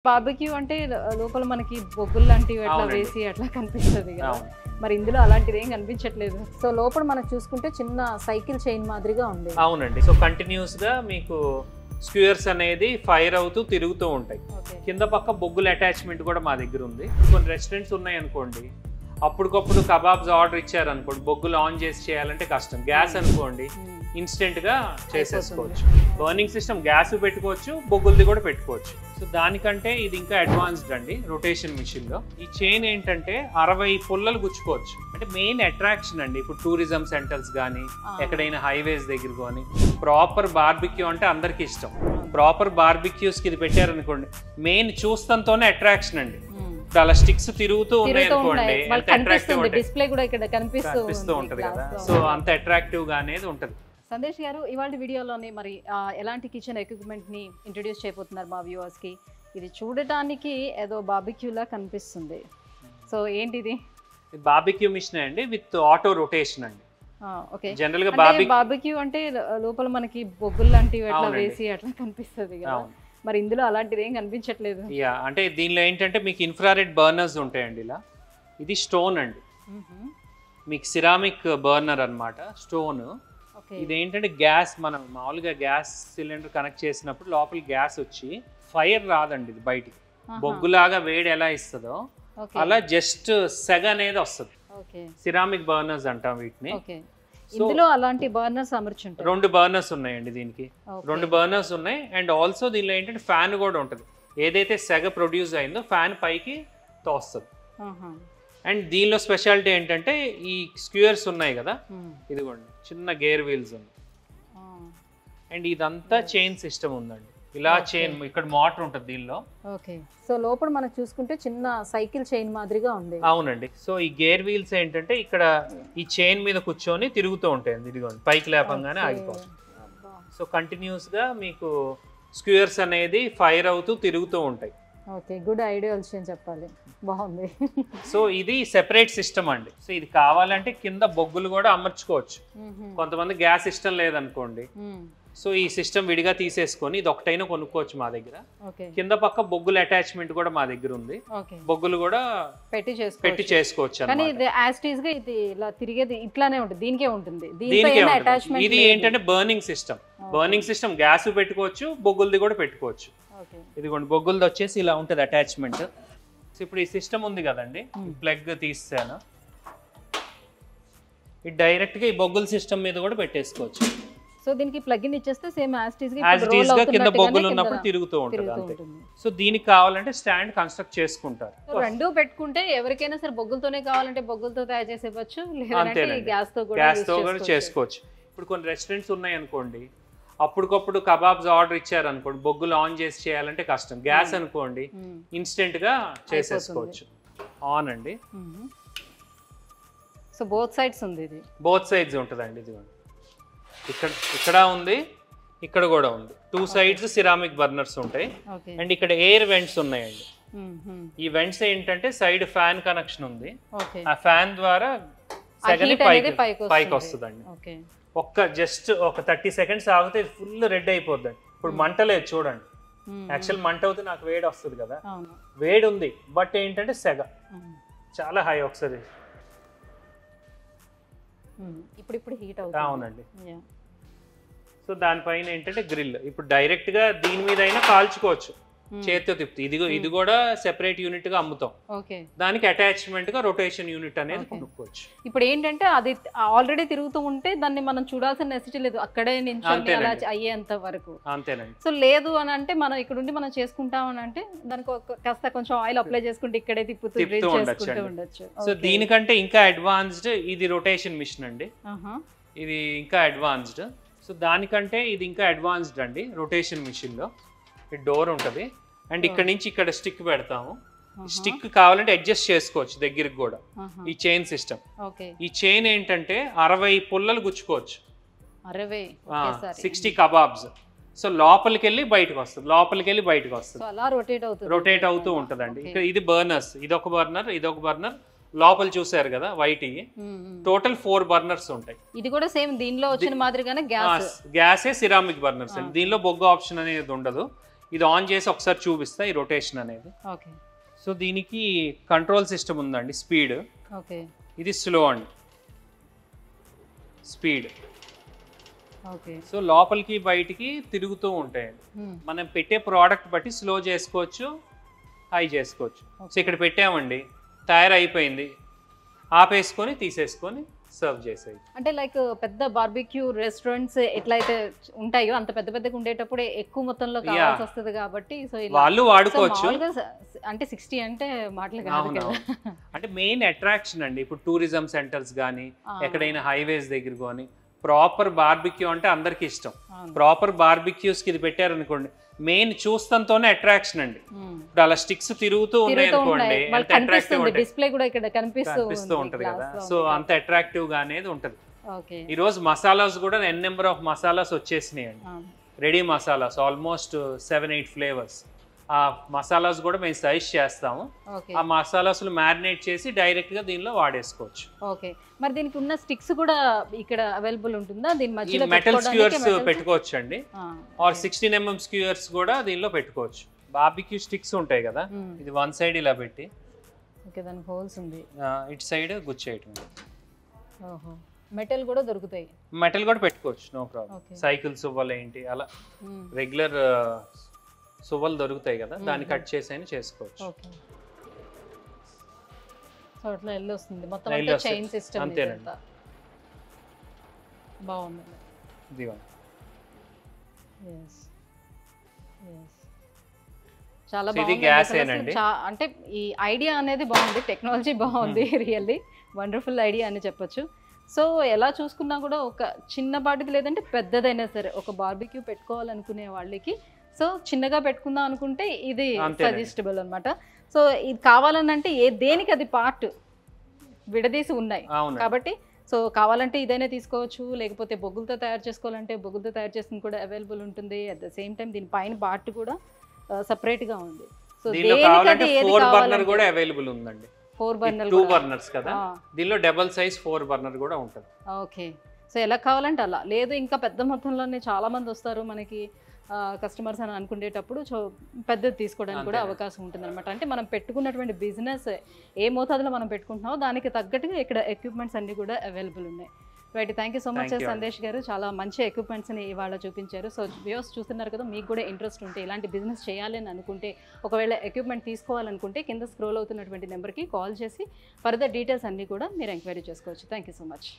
Barbecue అంటే లోపల మనకి బొగ్గులు లాంటివి అట్లా వేసి అట్లా కనిపిస్తుంది కదా. మరి ఇందులో అలాంటిది ఏం కనిపించట్లేదు. సో లోపల మనం చూసుకుంటే చిన్న సైకిల్ చైన్ మాదిరిగా ఉంది. అవునండి. సో కంటిన్యూస్ గా మీకు స్క్యూయర్స్ అనేది ఫైర్ అవుతూ తిరుగుతూ ఉంటాయి. కింద పక్క బొగ్గుల అటాచ్మెంట్ కూడా మా దగ్గర ఉంది. కొన్ని రెస్టారెంట్స్ ఉన్నాయి అనుకోండి, అప్పటికప్పుడు కబాబ్స్ ఆర్డర్ ఇచ్చారు అనుకోండి, బొగ్గులు ఆన్ చేసి చేయాలంటే కష్టం. గ్యాస్ అనుకోండి ఇన్స్టెంట్ గా చేసేసుకోవచ్చు. బర్నింగ్ సిస్టమ్ గ్యాస్ పెట్టుకోవచ్చు, బొగ్గులది కూడా పెట్టుకోవచ్చు. సో దానికంటే ఇది ఇంకా అడ్వాన్స్డ్ అండి రొటేషన్ మిషన్ లో. ఈ చైన్ ఏంటంటే 60 పుల్లలు గుచ్చుకోవచ్చు. అంటే మెయిన్ అట్రాక్షన్ అండి. ఇప్పుడు టూరిజం సెంటర్స్ కానీ ఎక్కడైనా హైవేస్ దగ్గర కానీ ప్రాపర్ బార్బిక్యూ అంటే అందరికి ఇష్టం. ప్రాపర్ బార్బిక్యూస్ కి ఇది పెట్టారనుకోండి, మెయిన్ చూస్తంతోనే అట్రాక్షన్ అండి. అలా స్టిక్స్ తిరుగుతూ ఉన్నాయి అనుకోండి, డిస్ప్లే కూడా ఇక్కడ కనిపిస్తూ ఉంటది కదా. సో అంత అట్రాక్టివ్ గా అనేది ఉంటది. సందేశ్ గారు, ఇవాళ వీడియోలోని మరి ఎలాంటి కిచెన్ ఎక్విప్మెంట్ ని ఇంట్రడ్యూస్ చేయబోతున్నారు మా వ్యూవర్స్ కి? ఇది చూడటానికి ఏదో బార్బిక్యూలా కనిపిస్తుంది. సో ఏంటిది? బార్బిక్యూ మిషన్ అండి విత్ ఆటో రొటేషన్ అండి. ఓకే. జనరల్ గా బార్బిక్యూ అంటే లోపల మనకి బొగ్గులు లాంటివి అట్లా వేసి అట్లా కనిపిస్తుంది కదా. మరి ఇందులో అలాంటిది ఏం కనిపించట్లేదు. అంటే దీనిలో ఏంటంటే మీకు ఇన్ఫ్రారెడ్ బర్నర్స్ ఉంటాయండి. ఇలా ఇది స్టోన్ అండి, మీకు సిరామిక్ బర్నర్ అన్నమాట. స్టోన్ ఇది ఏంటంటే గ్యాస్, మనం మామూలుగా గ్యాస్ సిలిండర్ కనెక్ట్ చేసినప్పుడు లోపల గ్యాస్ వచ్చి ఫైర్ రాదండి. ఇది బయటికి బొగ్గులాగా వేడి ఎలా ఇస్తుందో అలా జస్ట్ సెగ అనేది వస్తుంది. సిరామిక్ బర్నర్స్ అంటాం వీటిని. ఇందులో అలాంటి బర్నర్స్ అమర్చుంటారు. 2 బర్నర్స్ ఉన్నాయండి దీనికి. 2 బర్నర్స్ ఉన్నాయి. అండ్ ఆల్సో దీనిలో ఏంటంటే ఫ్యాన్ కూడా ఉంటుంది. ఏదైతే సెగ ప్రొడ్యూస్ అయిందో ఫ్యాన్ పైకి తోస్తుంది. అండ్ దీనిలో స్పెషాలిటీ ఏంటంటే ఈ స్క్యూయర్స్ ఉన్నాయి కదా, ఇదిగోండి చిన్న గేర్ వీల్స్ ఉన్నాయి. అండ్ ఇదంతా చైన్ సిస్టమ్ ఉందండి. ఇలా చైన్, ఇక్కడ మోటార్ ఉంటుంది దీనిలో. ఓకే. సో లోపల మనం చూసుకుంటే చిన్న సైకిల్ చైన్ మాదిరిగా ఉంది. అవునండి. సో ఈ గేర్ వీల్స్ ఏంటంటే ఇక్కడ ఈ చైన్ మీద కూర్చొని తిరుగుతూ ఉంటాయి. ఇదిగోండి పైకి లేపంగానే ఆగిపోతుంది. సో కంటిన్యూస్ గా మీకు స్క్యూయర్స్ అనేది ఫైర్ అవుతూ తిరుగుతూ ఉంటాయి. ఓకే, గుడ్ ఐడియా వచ్చింది చెప్పాలి. బాగుంది. సో ఇది సెపరేట్ సిస్టమ్ అండి. సో ఇది కావాలంటే కింద బొగ్గులు కూడా అమర్చుకోవచ్చు. కొంతమంది గ్యాస్ ఇష్టం లేదనుకోండి, సో ఈ సిస్టమ్ విడిగా తీసేసుకొని ఇది ఒకటైనా కొనుక్కోవచ్చు మా దగ్గర. కింద పక్క బొగ్గుల అటాచ్మెంట్ కూడా మా దగ్గర ఉంది. బొగ్గులు కూడా పెట్టి చేసుకోవచ్చు. కానీ ఇది యాస్టీస్ గా ఇది ఇలా తిరిగేది ఇట్లానే ఉంటుంది, దీనికే ఉంటుంది. ఇది ఏంటంటే burning system. Burning system gas పెట్టుకోవచ్చు, బొగ్గులది కూడా పెట్టుకోవచ్చు. ఇదిగోండి బొగ్గులది వచ్చేసి ఇలా ఉంటుంది అటాచ్మెంట్. సో ఇప్పుడు ఈ సిస్టమ్ ఉంది కదండి, ప్లగ్ తీసాను, ఇది డైరెక్ట్ గా ఈ బొగ్గుల సిస్టమ్ మీద కూడా పెట్టేసుకోవచ్చు. సో దీనికి ప్లగ్ ఇన్ ఇచ్చేస్తే సేమ్ యాజ్ ఇట్ ఈస్ గా కింద బొగ్గులు ఉన్నప్పుడు తిరుగుతూ ఉంటుంది అంతే. సో దీనికి కావాలంటే స్టాండ్ కన్స్ట్రక్ట్ చేసుకుంటారు. రెండు పెట్టుకుంటే ఎవరికైనా సరే బొగ్గులతోనే కావాలంటే బొగ్గులతో తయారు చేసేవచ్చు, లేదంటే గ్యాస్ తో కూడా చేసుకోవచ్చు. ఇప్పుడు కొన్ని రెస్టారెంట్స్ ఉన్నాయి అనుకోండి, అప్పటికప్పుడు కబాబ్స్ ఆర్డర్ ఇచ్చారు అనుకోండి, బొగ్గులు ఆన్ చేసి చేయాలంటే కష్టం. గ్యాస్ అనుకోండి ఇన్స్టెంట్ గా చేసేసుకోవచ్చు. ఆన్ అండి. సో బోత్ సైడ్స్ ఉంది, ఇది బోత్ సైడ్స్ ఉంటుందండి. ఇది ఇక్కడ ఉంది, ఇక్కడ కూడా ఉంది. 2 సైడ్స్ సిరామిక్ బర్నర్స్ ఉంటాయి. అండ్ ఇక్కడ ఎయిర్ వెంట్స్ ఉన్నాయండి. ఈ వెంట్స్ ఏంటంటే సైడ్ ఫ్యాన్ కనెక్షన్ ఉంది. ఆ ఫ్యాన్ ద్వారా సెగని పైకి వస్తుందండి. జస్ట్ ఒక 30 సెకండ్స్ ఆగితే ఫుల్ రెడ్ అయిపోద్దండి. ఇప్పుడు మంట లేదు చూడండి. యాక్చువల్ మంట అవుతే నాకు వేడి వస్తుంది కదా, వేడి ఉంది, బట్ ఏంటంటే సెగ చాలా హై. ఒకసారి ఇప్పుడు హీట్ అవుతుంది. అవునండి. సో దానిపైన ఏంటంటే గ్రిల్. ఇప్పుడు డైరెక్ట్ గా దీని మీద అయినా కాల్చుకోవచ్చు చేతితో తిప్పి. ఇది కూడా సెపరేట్ యూనిట్ గా అమ్ముతాం. దానికి అటాచ్మెంట్ గా రొటేషన్ యూనిట్ అనేది కొనుక్కోవచ్చు. ఇప్పుడు ఏంటంటే అది ఆల్రెడీ తిరుగుతూ ఉంటే దాన్ని మనం చూడాల్సిన నెసిటీ లేదు, అక్కడే నించొని అలా అయ్యేంత వరకు. అంతేనండి. సో లేదు అని అంటే మనం ఇక్కడ ఉండి మనం చేసుకుంటాం అని అంటే దానికి కాస్త కొంచెం ఆయిల్ అప్లై చేసుకుంటే ఇక్కడే తిప్పుతూ ఉండొచ్చు. సో దీనికంటే ఇంకా అడ్వాన్స్డ్ ఇది రొటేషన్ మిషన్ అండి. ఇది ఇంకా అడ్వాన్స్డ్. సో దానికంటే ఇది ఇంకా అడ్వాన్స్డ్ అండి రొటేషన్ మిషన్ లో. డోర్ ఉంటుంది అండ్ ఇక్కడ నుంచి ఇక్కడ స్టిక్ పెడతాము. స్టిక్ కావాలంటే అడ్జస్ట్ చేసుకోవచ్చు దగ్గరికి కూడా. ఈ చైన్ సిస్టమ్. ఈ చైన్ ఏంటంటే 60 పుల్లలు గుచ్చుకోవచ్చు. 60 కబాబ్స్. సో లోపలికి వెళ్ళి బయటకు వస్తుంది, లోపలికి వెళ్ళి బయటకు వస్తుంది, రొటేట్ అవుతూ ఉంటుందండి. ఇక్కడ ఇది బర్నర్స్, ఇదొక బర్నర్, ఇదొక బర్నర్. లోపల చూసారు కదా వైట్, టోటల్ 4 బర్నర్స్ ఉంటాయి. ఇది కూడా సేమ్ దీనిలో వచ్చిన మాదిరిగానే గ్యాసే సిరామిక్ బర్నర్స్ అండి. దీనిలో బొగ్గు ఆప్షన్ అనేది ఉండదు. ఇది ఆన్ చేసి ఒకసారి చూపిస్తా ఈ రొటేషన్ అనేది. ఓకే. సో దీనికి కంట్రోల్ సిస్టమ్ ఉందండి, స్పీడ్. ఓకే. ఇది స్లో అండి, స్పీడ్. ఓకే. సో లోపలికి బయటికి తిరుగుతూ ఉంటాయండి. మనం పెట్టే ప్రోడక్ట్ బట్టి స్లో చేసుకోవచ్చు, హై చేసుకోవచ్చు. సో ఇక్కడ పెట్టామండి, తయారైపోయింది, ఆపేసుకొని తీసేసుకొని సర్వ్ చేసేది. అంటే లైక్ పెద్ద బార్బిక్యూ రెస్టారెంట్స్ ఎట్లయితే ఉంటాయో అంత పెద్ద పెద్దగా ఉండేటప్పుడు ఎక్కువ మొత్తంలో కావాల్సి వస్తుంది కాబట్టి సో వాళ్ళు వాడుకోవచ్చు. అంటే 60 అంటే మాటలు కాదు కదా. అంటే మెయిన్ అట్రాక్షన్ అండి. ఇప్పుడు టూరిజం సెంటర్స్ కానీ ఎక్కడైనా హైవేస్ దగ్గర కానీ ప్రాపర్ బార్బిక్యూ అంటే అందరికి ఇష్టం. ప్రాపర్ బార్బిక్యూస్ కి ఇది పెట్టారనుకోండి, మెయిన్ చూస్తంతోనే అట్రాక్షన్ అండి. ఇప్పుడు అలా స్టిక్స్ తిరుగుతూ ఉన్నాయి అనుకోండి, డిస్ప్లే కూడా ఇక్కడ కనిపిస్తూ ఉంటది కదా. సో అంత అట్రాక్టివ్ గా అనేది ఉంటది. ఈ రోజు మసాలాస్ కూడా ఎన్ నెంబర్ ఆఫ్ మసాలాస్ వచ్చేసినాయి అండి, రెడీ మసాలాస్ ఆల్మోస్ట్ 7-8 ఫ్లేవర్స్. ఆ మసాలాస్ కూడా మేము సజెస్ట్ చేస్తాము. ఆ మసాలాస్ మ్యారినేట్ చేసి డైరెక్ట్ గా దీనిలో వాడేసుకోవచ్చు. ఓకే. మరి దీనికి ఉన్న స్టిక్స్ కూడా ఇక్కడ అవైలబుల్ ఉంటుందా? దీని మధ్యలో మెటల్ స్క్యూయర్స్ పెట్టుకోవచ్చు అండి, ఆర్ 16mm స్క్యూయర్స్ కూడా దీనిలో పెట్టుకోవచ్చు. బార్బిక్యూ స్టిక్స్ ఉంటాయి కదా, ఇది వన్ సైడ్ ఇలా పెట్టి దానికి హోల్స్ ఉంది, ఇటు సైడ్ గుచ్చేయటం. ఓహో. మెటల్ కూడా దొరుకుతాయి, మెటల్ కూడా పెట్టుకోవచ్చు, నో ప్రాబ్లం. సైకిల్ సువ్వలు ఏంటి అలా రెగ్యులర్ సువ్వలు దొరుకుతాయి కదా, దాన్ని కట్ చేసి చేసుకోవచ్చు. సో అట్లా ఎల్లు వస్తుంది మొత్తం అంతా చైన్ సిస్టమ్. అంతేనండి, బాగుంది. చాలా బాగుంది. అంటే ఈ ఐడియా అనేది బాగుంది, టెక్నాలజీ బాగుంది, రియల్లీ వండర్ఫుల్ ఐడియా అని చెప్పొచ్చు. సో ఎలా చూసుకున్నా కూడా ఒక చిన్నపాటిది లేదంటే పెద్దదైనా సరే ఒక బార్బిక్యూ పెట్టుకోవాలనుకునే వాళ్ళకి సో చిన్నగా పెట్టుకుందాం అనుకుంటే ఇది సజెస్టబుల్ అనమాట. సో ఇది కావాలనంటే దేనికి అది పార్ట్ విడదీసి ఉన్నాయి కాబట్టి సో కావాలంటే ఇదైనా తీసుకోవచ్చు, లేకపోతే బొగ్గులతో తయారు చేసుకోవాలంటే బొగ్గులతో తయారు చేసుకుని కూడా అవైలబుల్ ఉంటుంది. అట్ ద సేమ్ టైం దీని పైన పార్ట్ కూడా సపరేట్గా ఉంది. సో ఫోర్ బర్నర్ కూడా అవైలబుల్ ఉందండి. 4 బర్నర్, 2 బర్నర్స్ కదా, దీనిలో డబుల్ సైజ్ 4 బర్నర్ కూడా ఉంటుంది. ఓకే. సో ఎలా కావాలంటే అలా, లేదు ఇంకా పెద్ద మొత్తంలోనే చాలా మంది వస్తారు మనకి కస్టమర్స్ అని అనుకునేటప్పుడు సో పెద్దది తీసుకోవడానికి కూడా అవకాశం ఉంటుంది అనమాట. అంటే మనం పెట్టుకున్నటువంటి బిజినెస్ ఏ మోతాదులో మనం పెట్టుకుంటున్నామో దానికి తగ్గట్టుగా ఇక్కడ ఎక్విప్మెంట్స్ అన్ని కూడా అవైలబుల్ ఉన్నాయి. Right, thank you so much Sandesh గారు, చాలా మంచి ఎక్విప్మెంట్స్ని ఇవాళ చూపించారు. సో వ్యూవర్స్ చూస్తున్నారు కదా, మీకు కూడా ఇంట్రెస్ట్ ఉంటే ఇలాంటి బిజినెస్ చేయాలి అని అనుకుంటే, ఒకవేళ ఎక్విప్మెంట్ తీసుకోవాలనుకుంటే కింద స్క్రోల్ అవుతున్నటువంటి నెంబర్కి కాల్ చేసి ఫర్దర్ డీటెయిల్స్ అన్నీ కూడా మీరు ఎంక్వైరీ చేసుకోవచ్చు. Thank you so much.